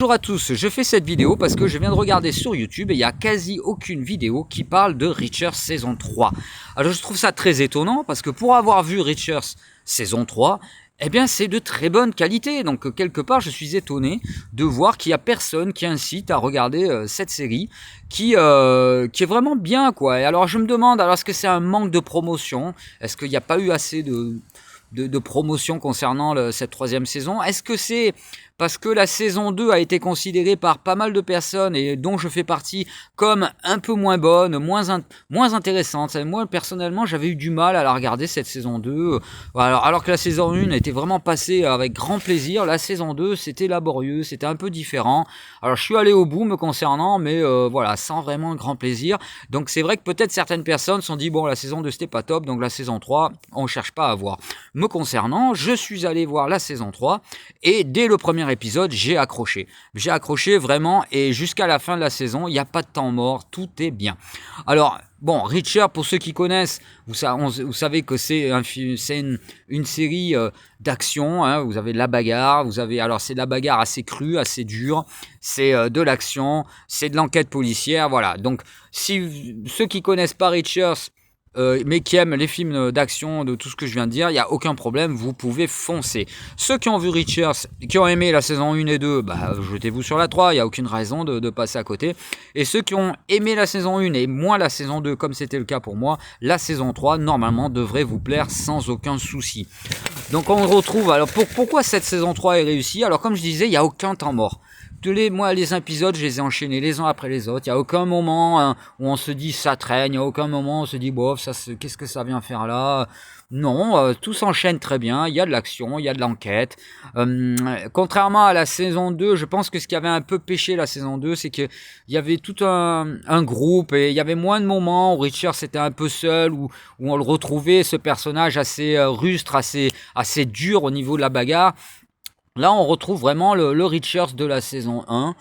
Bonjour à tous, je fais cette vidéo parce que je viens de regarder sur YouTube et il n'y a quasi aucune vidéo qui parle de Reachers saison 3. Alors je trouve ça très étonnant parce que pour avoir vu Reachers saison 3, eh bien c'est de très bonne qualité. Donc quelque part je suis étonné de voir qu'il n'y a personne qui incite à regarder cette série qui est vraiment bien quoi. Et alors je me demande, alors est-ce que c'est un manque de promotion? Est-ce qu'il n'y a pas eu assez de promotion concernant cette troisième saison? Est-ce que c'est parce que la saison 2 a été considérée par pas mal de personnes, et dont je fais partie, comme un peu moins bonne, moins intéressante? Moi, personnellement, j'avais eu du mal à la regarder, cette saison 2. Alors que la saison 1 était vraiment passée avec grand plaisir, la saison 2, c'était laborieux, c'était un peu différent. Alors, je suis allé au bout me concernant, mais voilà, sans vraiment grand plaisir. Donc, c'est vrai que peut-être certaines personnes se sont dit, bon, la saison 2, c'était pas top, donc la saison 3, on cherche pas à voir. Me concernant, je suis allé voir la saison 3, et dès le premier épisode, j'ai accroché. J'ai accroché vraiment, et jusqu'à la fin de la saison, il n'y a pas de temps mort, tout est bien. Alors, bon, Reacher, pour ceux qui connaissent, vous savez que c'est une série d'action, hein. Vous avez de la bagarre, alors c'est de la bagarre assez crue, assez dure, c'est de l'action, c'est de l'enquête policière, voilà. Donc, si ceux qui connaissent pas Reachers, mais qui aiment les films d'action, de tout ce que je viens de dire, il n'y a aucun problème, vous pouvez foncer. Ceux qui ont vu Reachers, qui ont aimé la saison 1 et 2, bah, jetez-vous sur la 3, il n'y a aucune raison de passer à côté. Et ceux qui ont aimé la saison 1 et moins la saison 2, comme c'était le cas pour moi, la saison 3, normalement, devrait vous plaire sans aucun souci. Donc on retrouve, alors pourquoi cette saison 3 est réussie? Alors comme je disais, il n'y a aucun temps mort. Moi, les épisodes, je les ai enchaînés les uns après les autres. Il n'y a aucun moment où on se dit ça traîne. Il n'y a aucun moment où on se dit bof, qu'est-ce que ça vient faire là? Non, tout s'enchaîne très bien. Il y a de l'action, il y a de l'enquête. Contrairement à la saison 2, je pense que ce qui avait un peu pêché la saison 2, c'est qu'il y avait tout un groupe, et il y avait moins de moments où Richard était un peu seul, où on le retrouvait, ce personnage assez rustre, assez dur au niveau de la bagarre. Là, on retrouve vraiment le Reachers de la saison 1.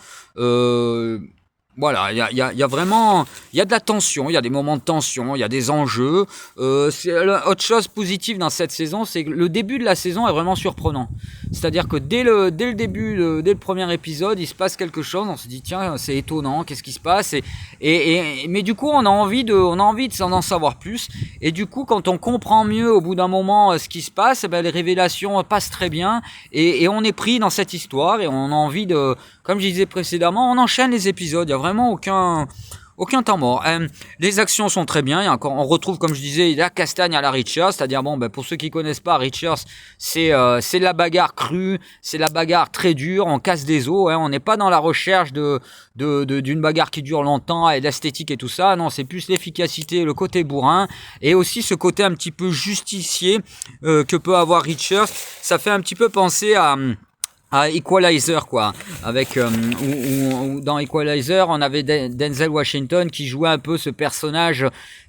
Voilà, il y a vraiment, il y a de la tension, il y a des moments de tension, il y a des enjeux. Autre chose positive dans cette saison, c'est que le début de la saison est vraiment surprenant. C'est-à-dire que dès le début, dès le premier épisode, il se passe quelque chose. On se dit tiens, c'est étonnant, qu'est-ce qui se passe? Mais du coup, on a envie d'en savoir plus. Et du coup, quand on comprend mieux au bout d'un moment ce qui se passe, eh ben, les révélations passent très bien, et on est pris dans cette histoire, et on a envie de, comme je disais précédemment, on enchaîne les épisodes. Il y a vraiment aucun temps mort. Les actions sont très bien. On retrouve, comme je disais, la castagne à la Reachers, c'est-à-dire, bon, ben, pour ceux qui connaissent pas, Reachers, c'est de la bagarre crue, c'est de la bagarre très dure, on casse des os, hein. On n'est pas dans la recherche d'une bagarre qui dure longtemps, et l'esthétique et tout ça. Non, c'est plus l'efficacité, le côté bourrin, et aussi ce côté un petit peu justicier que peut avoir Reachers. Ça fait un petit peu penser à Equalizer, quoi, avec où dans Equalizer on avait Denzel Washington qui jouait un peu ce personnage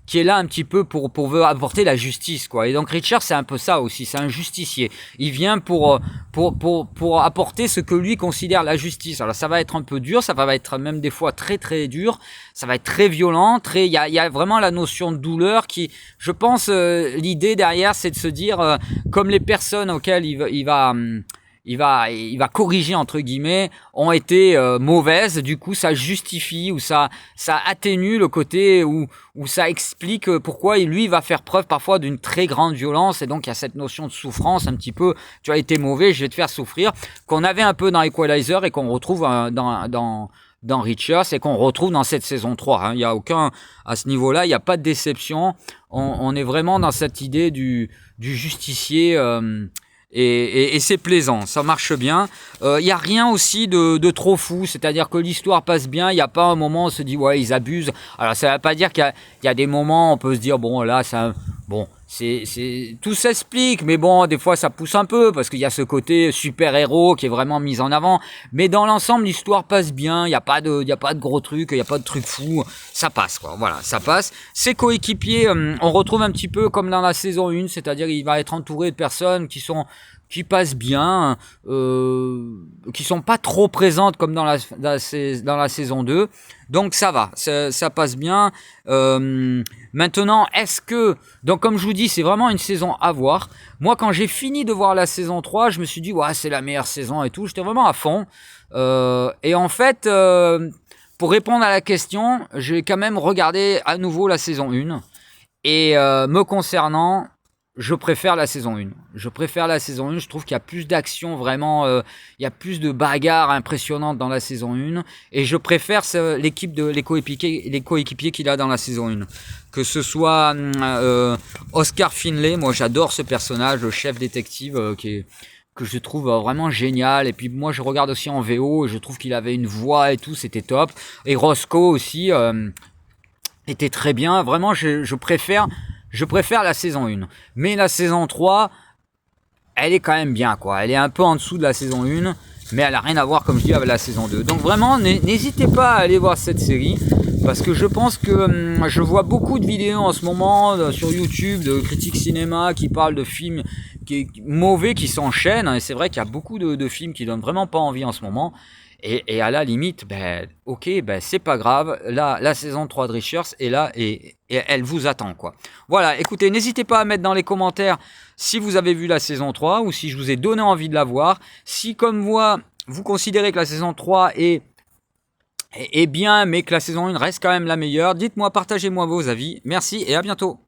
qui est là un petit peu pour apporter la justice, quoi. Et donc Richard, c'est un peu ça aussi, c'est un justicier. Il vient pour apporter ce que lui considère la justice. Alors ça va être un peu dur, ça va être même des fois très très dur, ça va être très violent, il y a vraiment la notion de douleur qui, je pense, l'idée derrière, c'est de se dire comme les personnes auxquelles il va corriger, entre guillemets, ont été mauvaises. Du coup, ça justifie, ou ça atténue le côté où ça explique pourquoi lui va faire preuve parfois d'une très grande violence. Et donc, il y a cette notion de souffrance un petit peu. Tu as été mauvais, je vais te faire souffrir, qu'on avait un peu dans Equalizer et qu'on retrouve dans Reachers, et qu'on retrouve dans cette saison 3. Hein. Il y a aucun, à ce niveau-là, il n'y a pas de déception. On est vraiment dans cette idée du justicier. Et c'est plaisant, ça marche bien. Y a rien aussi de trop fou, c'est-à-dire que l'histoire passe bien. Il y a pas un moment où on se dit ouais, ils abusent. Alors ça veut pas dire qu'il y a des moments où on peut se dire bon là c'est tout s'explique, mais bon, des fois ça pousse un peu parce qu'il y a ce côté super-héros qui est vraiment mis en avant. Mais dans l'ensemble, l'histoire passe bien. Il y a pas de gros trucs, il y a pas de trucs fous. Ça passe, quoi. Voilà, ça passe. Ses coéquipiers, on retrouve un petit peu comme dans la saison 1, c'est-à-dire il va être entouré de personnes qui sont qui passent bien, qui sont pas trop présentes comme dans la saison 2. Donc ça va, ça passe bien. Maintenant, est-ce que... Donc comme je vous dis, c'est vraiment une saison à voir. Moi, quand j'ai fini de voir la saison 3, je me suis dit, ouais, c'est la meilleure saison et tout. J'étais vraiment à fond. Et en fait, pour répondre à la question, j'ai quand même regardé à nouveau la saison 1. Et me concernant, je préfère la saison 1. Je préfère la saison 1. Je trouve qu'il y a plus d'action, vraiment. Il y a plus de bagarres impressionnantes dans la saison 1. Et je préfère les coéquipiers qu'il a dans la saison 1. Que ce soit Oscar Finlay. Moi, j'adore ce personnage, le chef détective que je trouve vraiment génial. Et puis moi, je regarde aussi en VO. Et je trouve qu'il avait une voix et tout. C'était top. Et Roscoe aussi était très bien. Vraiment, je préfère la saison 1. Mais la saison 3, elle est quand même bien, quoi. Elle est un peu en dessous de la saison 1, mais elle n'a rien à voir, comme je dis, avec la saison 2. Donc vraiment, n'hésitez pas à aller voir cette série, parce que je pense que je vois beaucoup de vidéos en ce moment sur YouTube de critiques cinéma qui parlent de films mauvais qui s'enchaînent. Et c'est vrai qu'il y a beaucoup de films qui donnent vraiment pas envie en ce moment. Et à la limite, ok, c'est pas grave. Là, la saison 3 de Richers est là et elle vous attend, quoi. Voilà, écoutez, n'hésitez pas à mettre dans les commentaires si vous avez vu la saison 3 ou si je vous ai donné envie de la voir. Si, comme moi, vous considérez que la saison 3 est bien, mais que la saison 1 reste quand même la meilleure, dites-moi, partagez-moi vos avis. Merci et à bientôt.